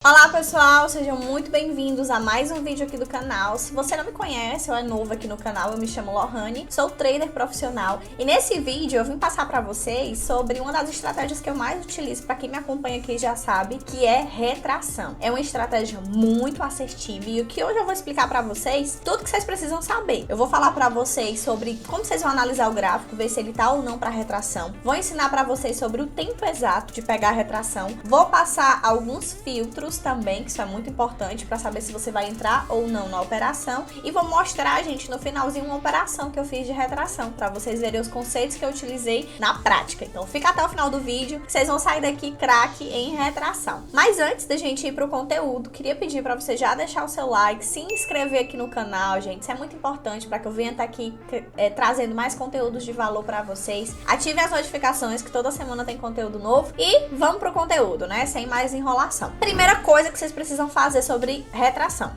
Olá pessoal, sejam muito bem-vindos a mais um vídeo aqui do canal. Se você não me conhece ou é novo aqui no canal, eu me chamo Lohane, sou trader profissional e nesse vídeo eu vim passar para vocês sobre uma das estratégias que eu mais utilizo, para quem me acompanha aqui já sabe, que é retração. É uma estratégia muito assertiva e o que hoje eu vou explicar para vocês, tudo que vocês precisam saber. Eu vou falar para vocês sobre como vocês vão analisar o gráfico, ver se ele tá ou não para retração. Vou ensinar para vocês sobre o tempo exato de pegar a retração. Vou passar alguns filtros também, que isso é muito importante para saber se você vai entrar ou não na operação, e vou mostrar, gente, no finalzinho uma operação que eu fiz de retração, para vocês verem os conceitos que eu utilizei na prática. Então fica até o final do vídeo, que vocês vão sair daqui craque em retração. Mas antes da gente ir pro conteúdo, queria pedir para você já deixar o seu like, se inscrever aqui no canal, gente, isso é muito importante para que eu venha estar aqui trazendo mais conteúdos de valor para vocês. Ative as notificações, que toda semana tem conteúdo novo, e vamos pro conteúdo, né, sem mais enrolação. Primeira coisa que vocês precisam fazer sobre retração.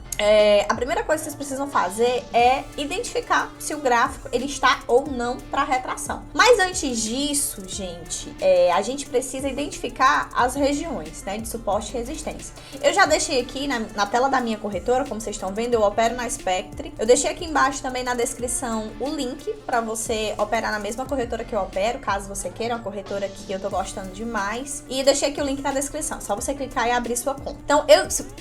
A primeira coisa que vocês precisam fazer é identificar se o gráfico ele está ou não para retração. Mas antes disso, gente, a gente precisa identificar as regiões, né, de suporte e resistência. Eu já deixei aqui na tela da minha corretora, como vocês estão vendo, eu opero na Spectre. Eu deixei aqui embaixo também na descrição o link para você operar na mesma corretora que eu opero, caso você queira, uma corretora que eu tô gostando demais. E deixei aqui o link na descrição, só você clicar e abrir sua conta. Então,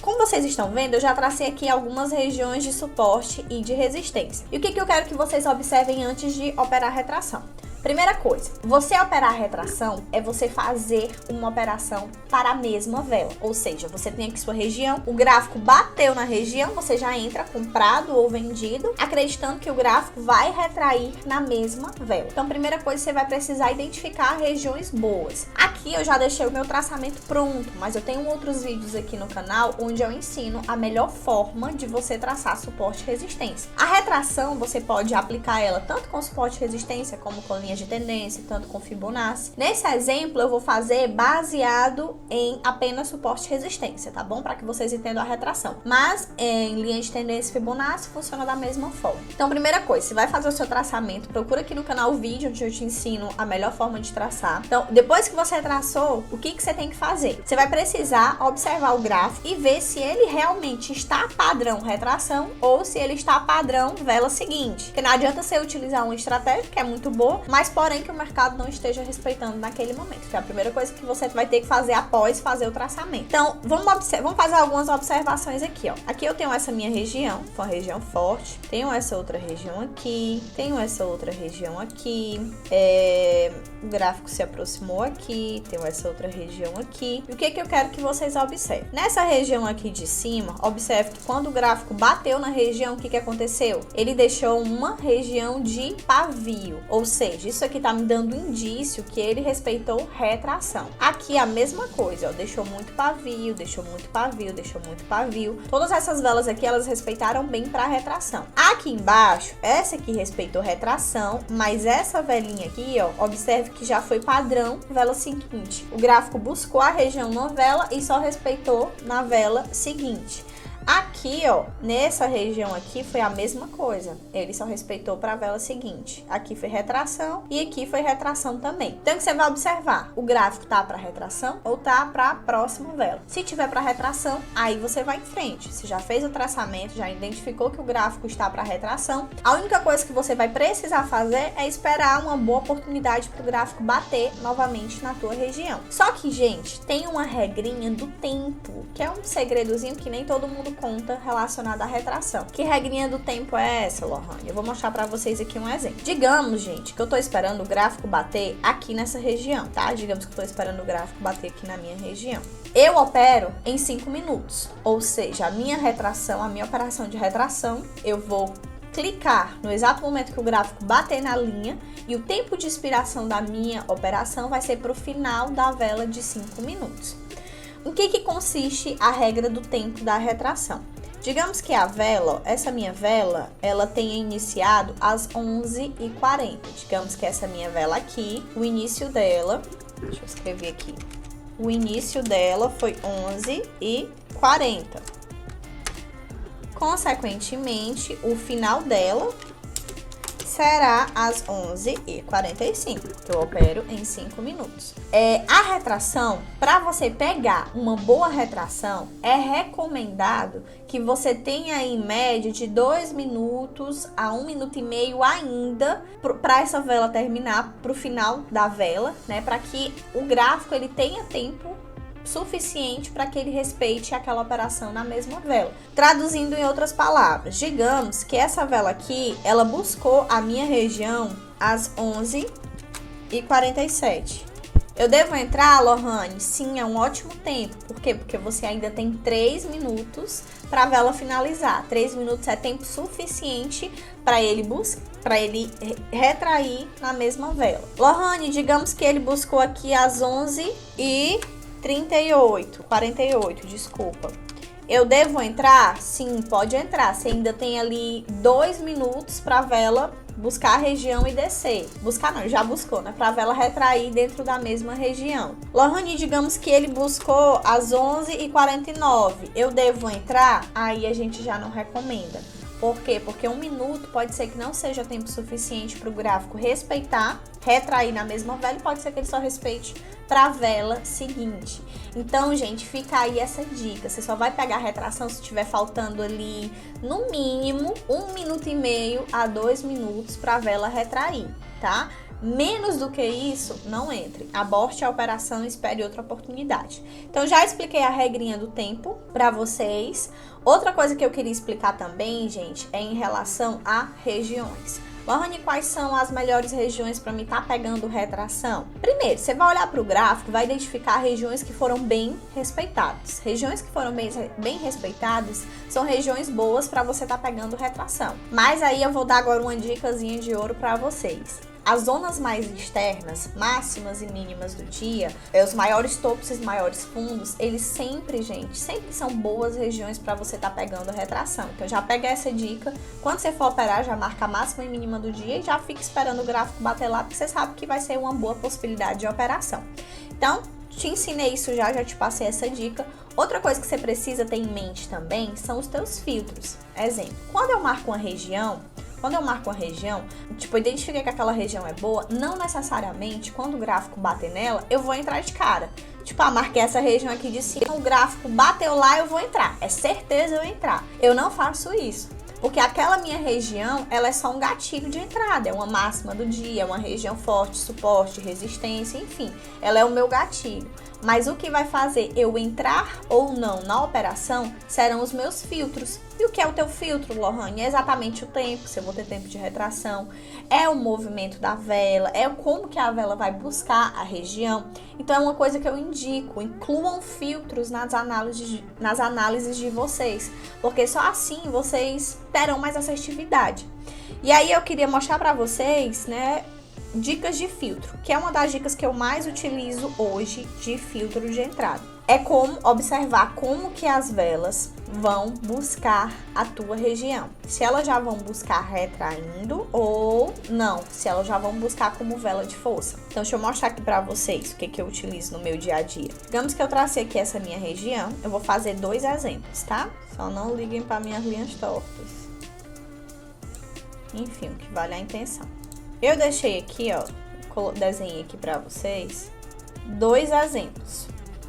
como vocês estão vendo, eu já tracei aqui algumas regiões de suporte e de resistência. E o que eu quero que vocês observem antes de operar a retração? Primeira coisa, você operar a retração é você fazer uma operação para a mesma vela. Ou seja, você tem aqui sua região, o gráfico bateu na região, você já entra comprado ou vendido, acreditando que o gráfico vai retrair na mesma vela. Então, primeira coisa, você vai precisar identificar regiões boas. Aqui eu já deixei o meu traçamento pronto, mas eu tenho outros vídeos aqui no canal onde eu ensino a melhor forma de você traçar suporte e resistência. A retração, você pode aplicar ela tanto com suporte e resistência como com linha de tendência, tanto com Fibonacci. Nesse exemplo eu vou fazer baseado em apenas suporte e resistência, tá bom? Para que vocês entendam a retração. Mas em linha de tendência e Fibonacci funciona da mesma forma. Então, primeira coisa, você vai fazer o seu traçamento, procura aqui no canal o vídeo onde eu te ensino a melhor forma de traçar. Então, depois que você traçou, o que você tem que fazer? Você vai precisar observar o gráfico e ver se ele realmente está padrão retração ou se ele está padrão vela seguinte. Porque não adianta você utilizar uma estratégia que é muito boa, mas porém que o mercado não esteja respeitando naquele momento, que é a primeira coisa que você vai ter que fazer após fazer o traçamento. Então, vamos fazer algumas observações aqui, ó. Aqui eu tenho essa minha região, uma região forte, tenho essa outra região aqui, tenho essa outra região aqui, o gráfico se aproximou aqui, tenho essa outra região aqui. E o que eu quero que vocês observem? Nessa região aqui de cima, observe que quando o gráfico bateu na região, o que aconteceu? Ele deixou uma região de pavio, ou seja, isso aqui tá me dando indício que ele respeitou retração. Aqui a mesma coisa, ó, deixou muito pavio, deixou muito pavio, deixou muito pavio. Todas essas velas aqui, elas respeitaram bem para retração. Aqui embaixo, essa aqui respeitou retração, mas essa velinha aqui, ó, observe que já foi padrão vela seguinte. O gráfico buscou a região na vela e só respeitou na vela seguinte. Aqui, ó, nessa região aqui foi a mesma coisa. Ele só respeitou para a vela seguinte. Aqui foi retração e aqui foi retração também. Então, você vai observar, o gráfico tá para retração ou tá para a próxima vela. Se tiver para retração, aí você vai em frente. Você já fez o traçamento, já identificou que o gráfico está para retração. A única coisa que você vai precisar fazer é esperar uma boa oportunidade para o gráfico bater novamente na tua região. Só que, gente, tem uma regrinha do tempo, que é um segredozinho que nem todo mundo conta relacionada à retração. Que regrinha do tempo é essa, Lohane? Eu vou mostrar pra vocês aqui um exemplo. Digamos, gente, que eu tô esperando o gráfico bater aqui nessa região, tá? Digamos que eu tô esperando o gráfico bater aqui na minha região. Eu opero em 5 minutos, ou seja, a minha retração, a minha operação de retração, eu vou clicar no exato momento que o gráfico bater na linha e o tempo de expiração da minha operação vai ser pro final da vela de 5 minutos. Em que consiste a regra do tempo da retração? Digamos que a vela, essa minha vela, ela tenha iniciado às 11h40. Digamos que essa minha vela aqui, o início dela, deixa eu escrever aqui, o início dela foi 11h40. Consequentemente, o final dela será às 11h45, que eu opero em 5 minutos. A retração, para você pegar uma boa retração, é recomendado que você tenha em média de 2 minutos a 1 minuto e meio ainda para essa vela terminar, para o final da vela, né? Para que o gráfico ele tenha tempo suficiente para que ele respeite aquela operação na mesma vela. Traduzindo em outras palavras, digamos que essa vela aqui, ela buscou a minha região às 11h47. Eu devo entrar, Lohane? Sim, é um ótimo tempo. Por quê? Porque você ainda tem 3 minutos para a vela finalizar. 3 minutos é tempo suficiente para ele retrair na mesma vela. Lohane, digamos que ele buscou aqui às 11h48, desculpa. Eu devo entrar? Sim, pode entrar. Você ainda tem ali 2 minutos para a vela buscar a região e descer. Buscar não, já buscou, né? Para a vela retrair dentro da mesma região. Lohane, digamos que ele buscou às 11h49. Eu devo entrar? Aí a gente já não recomenda. Por quê? Porque 1 minuto pode ser que não seja tempo suficiente para o gráfico retrair na mesma vela, e pode ser que ele só respeite para a vela seguinte. Então, gente, fica aí essa dica. Você só vai pegar a retração se estiver faltando ali, no mínimo, 1 minuto e meio a 2 minutos para a vela retrair, tá? Menos do que isso, não entre. Aborte a operação e espere outra oportunidade. Então, já expliquei a regrinha do tempo para vocês. Outra coisa que eu queria explicar também, gente, é em relação a regiões. Lohane, quais são as melhores regiões para mim estar pegando retração? Primeiro, você vai olhar para o gráfico, vai identificar regiões que foram bem respeitadas. Regiões que foram bem respeitadas são regiões boas para você estar pegando retração. Mas aí eu vou dar agora uma dicasinha de ouro para vocês. As zonas mais externas, máximas e mínimas do dia, os maiores topos e os maiores fundos, eles sempre são boas regiões para você estar pegando a retração. Então já pega essa dica, quando você for operar, já marca a máxima e mínima do dia e já fica esperando o gráfico bater lá, porque você sabe que vai ser uma boa possibilidade de operação. Então, te ensinei isso já te passei essa dica. Outra coisa que você precisa ter em mente também são os teus filtros. Exemplo, quando eu marco uma região, tipo, identifiquei que aquela região é boa, não necessariamente, quando o gráfico bater nela, eu vou entrar de cara. Tipo, marquei essa região aqui de cima, o gráfico bateu lá, eu vou entrar. É certeza eu entrar. Eu não faço isso, porque aquela minha região, ela é só um gatilho de entrada, é uma máxima do dia, é uma região forte, suporte, resistência, enfim, ela é o meu gatilho. Mas o que vai fazer eu entrar ou não na operação serão os meus filtros. E o que é o teu filtro, Lohane? É exatamente o tempo, se eu vou ter tempo de retração, é o movimento da vela, é como que a vela vai buscar a região. Então é uma coisa que eu indico, incluam filtros nas análises de vocês, porque só assim vocês terão mais assertividade. E aí eu queria mostrar para vocês, né, dicas de filtro, que é uma das dicas que eu mais utilizo hoje de filtro de entrada. É como observar como que as velas vão buscar a tua região. Se elas já vão buscar retraindo ou não, se elas já vão buscar como vela de força. Então, deixa eu mostrar aqui pra vocês o que eu utilizo no meu dia a dia. Digamos que eu tracei aqui essa minha região, eu vou fazer 2 exemplos, tá? Só não liguem para minhas linhas tortas. Enfim, o que vale é a intenção. Eu deixei aqui, ó, desenhei aqui pra vocês 2 exemplos.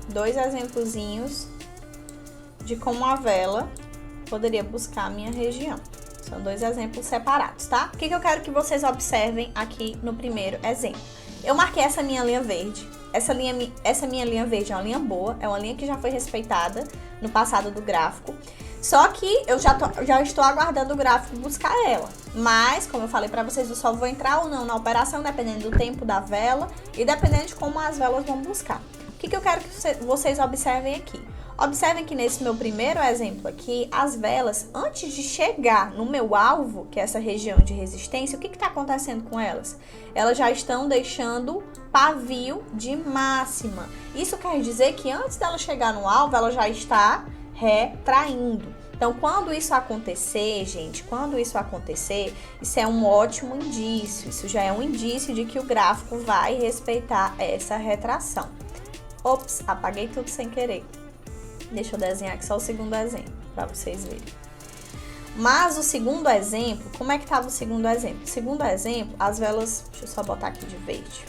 2 exemplozinhos de como a vela poderia buscar a minha região. São 2 exemplos separados, tá? O que eu quero que vocês observem aqui no primeiro exemplo? Eu marquei essa minha linha verde. Essa minha linha verde é uma linha boa, é uma linha que já foi respeitada no passado do gráfico. Só que eu já estou aguardando o gráfico buscar ela. Mas, como eu falei para vocês, eu só vou entrar ou não na operação dependendo do tempo da vela e dependendo de como as velas vão buscar. O que eu quero que vocês observem aqui? Observem que nesse meu primeiro exemplo aqui, as velas, antes de chegar no meu alvo, que é essa região de resistência, o que está acontecendo com elas? Elas já estão deixando pavio de máxima. Isso quer dizer que antes dela chegar no alvo, ela já está retraindo. Então, quando isso acontecer, gente, isso é um ótimo indício. Isso já é um indício de que o gráfico vai respeitar essa retração. Ops, apaguei tudo sem querer. Deixa eu desenhar aqui só o segundo exemplo, para vocês verem. Mas o segundo exemplo, como é que estava o segundo exemplo? O segundo exemplo, as velas, deixa eu só botar aqui de verde.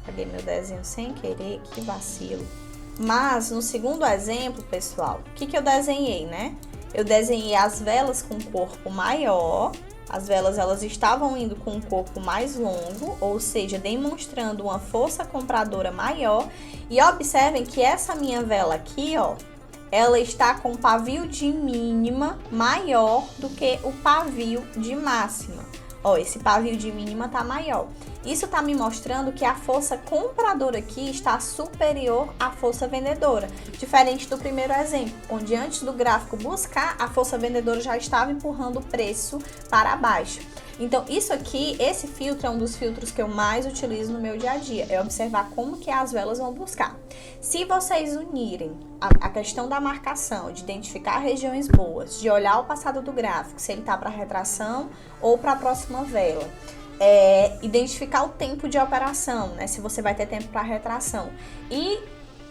Peguei meu desenho sem querer, que vacilo. Mas no segundo exemplo, pessoal, o que eu desenhei, né? Eu desenhei as velas com corpo maior. As velas, elas estavam indo com um corpo mais longo, ou seja, demonstrando uma força compradora maior. E observem que essa minha vela aqui, ó, ela está com pavio de mínima maior do que o pavio de máxima. Ó, esse pavio de mínima tá maior. Isso tá me mostrando que a força compradora aqui está superior à força vendedora. Diferente do primeiro exemplo, onde antes do gráfico buscar, a força vendedora já estava empurrando o preço para baixo. Então, isso aqui, esse filtro é um dos filtros que eu mais utilizo no meu dia a dia. É observar como que as velas vão buscar. Se vocês unirem a questão da marcação, de identificar regiões boas, de olhar o passado do gráfico, se ele tá para retração ou para a próxima vela, identificar o tempo de operação, né? Se você vai ter tempo para retração. E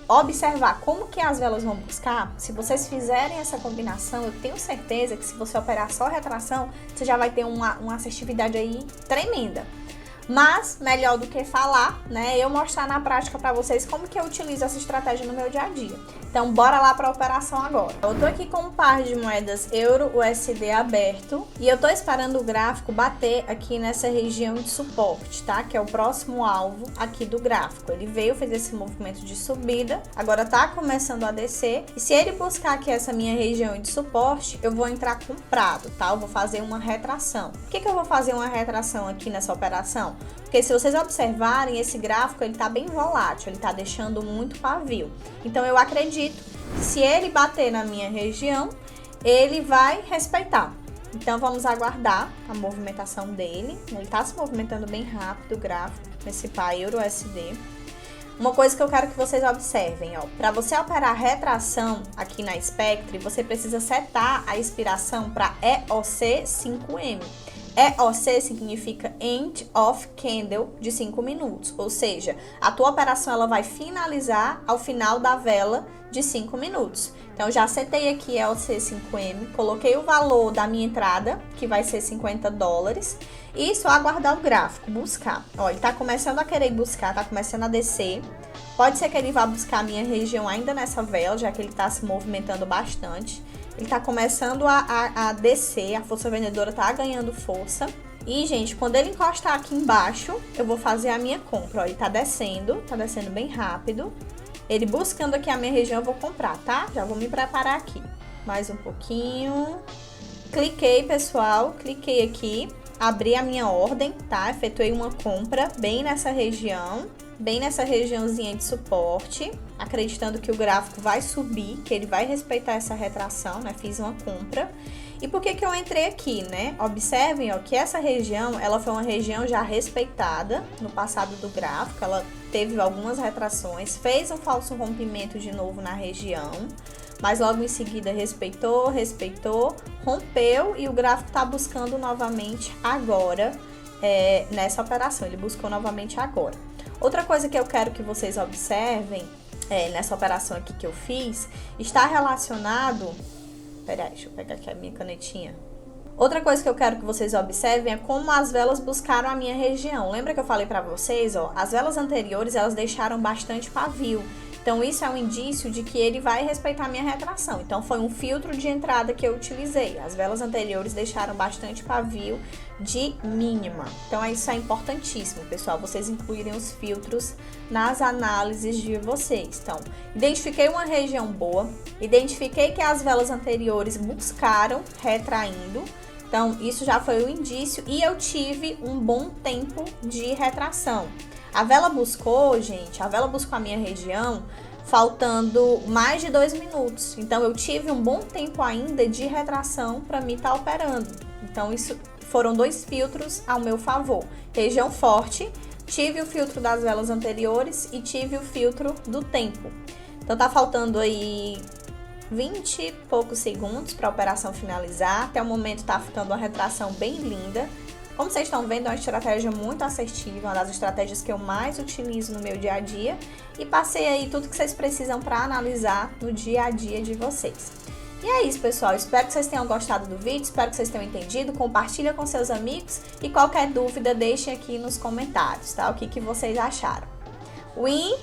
observar como que as velas vão buscar, se vocês fizerem essa combinação, eu tenho certeza que se você operar só retração, você já vai ter uma assertividade aí tremenda. Mas, melhor do que falar, né, eu mostrar na prática para vocês como que eu utilizo essa estratégia no meu dia a dia. Então, bora lá para a operação agora. Eu tô aqui com um par de moedas Euro USD aberto e eu tô esperando o gráfico bater aqui nessa região de suporte, tá? Que é o próximo alvo aqui do gráfico. Ele veio, fez esse movimento de subida, agora tá começando a descer. E se ele buscar aqui essa minha região de suporte, eu vou entrar comprado, tá? Eu vou fazer uma retração. Por que eu vou fazer uma retração aqui nessa operação? Porque se vocês observarem, esse gráfico ele tá bem volátil, ele tá deixando muito pavio. Então eu acredito que se ele bater na minha região, ele vai respeitar. Então vamos aguardar a movimentação dele. Ele tá se movimentando bem rápido o gráfico, nesse par Euro USD. Uma coisa que eu quero que vocês observem, ó, para você operar retração aqui na Spectre, você precisa setar a expiração para EOC 5M. EOC significa End of Candle de 5 minutos, ou seja, a tua operação ela vai finalizar ao final da vela de 5 minutos. Então, já setei aqui EOC 5M, coloquei o valor da minha entrada, que vai ser $50, e só aguardar o gráfico, buscar. Ó, ele tá começando a querer buscar, tá começando a descer. Pode ser que ele vá buscar a minha região ainda nessa vela, já que ele tá se movimentando bastante. Ele tá começando a descer, a força vendedora tá ganhando força. E, gente, quando ele encostar aqui embaixo, eu vou fazer a minha compra. Ó, ele tá descendo bem rápido. Ele buscando aqui a minha região, eu vou comprar, tá? Já vou me preparar aqui. Mais um pouquinho. Cliquei, pessoal, cliquei aqui. Abri a minha ordem, tá? Efetuei uma compra bem nessa região. Bem nessa regiãozinha de suporte, acreditando que o gráfico vai subir, que ele vai respeitar essa retração, né? Fiz uma compra. E por que eu entrei aqui, né? Observem, ó, que essa região, ela foi uma região já respeitada no passado do gráfico, ela teve algumas retrações, fez um falso rompimento de novo na região, mas logo em seguida respeitou, rompeu e o gráfico tá buscando novamente agora, nessa operação, ele buscou novamente agora. Outra coisa que eu quero que vocês observem nessa operação aqui que eu fiz, está relacionado... Peraí, deixa eu pegar aqui a minha canetinha. Outra coisa que eu quero que vocês observem é como as velas buscaram a minha região. Lembra que eu falei pra vocês, ó? As velas anteriores, elas deixaram bastante pavio. Então, isso é um indício de que ele vai respeitar a minha retração. Então, foi um filtro de entrada que eu utilizei. As velas anteriores deixaram bastante pavio de mínima. Então, isso é importantíssimo, pessoal, vocês incluírem os filtros nas análises de vocês. Então, identifiquei uma região boa, identifiquei que as velas anteriores buscaram retraindo. Então, isso já foi um indício e eu tive um bom tempo de retração. A vela buscou, gente, a vela buscou a minha região faltando mais de 2 minutos. Então, eu tive um bom tempo ainda de retração para mim estar operando. Então, isso foram 2 filtros ao meu favor. Região forte, tive o filtro das velas anteriores e tive o filtro do tempo. Então, tá faltando aí 20 e poucos segundos para a operação finalizar. Até o momento tá ficando uma retração bem linda. Como vocês estão vendo, é uma estratégia muito assertiva, uma das estratégias que eu mais utilizo no meu dia a dia. E passei aí tudo que vocês precisam para analisar no dia a dia de vocês. E é isso, pessoal. Espero que vocês tenham gostado do vídeo, espero que vocês tenham entendido. Compartilha com seus amigos e qualquer dúvida deixem aqui nos comentários, tá? O que vocês acharam. Win!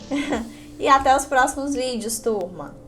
E até os próximos vídeos, turma!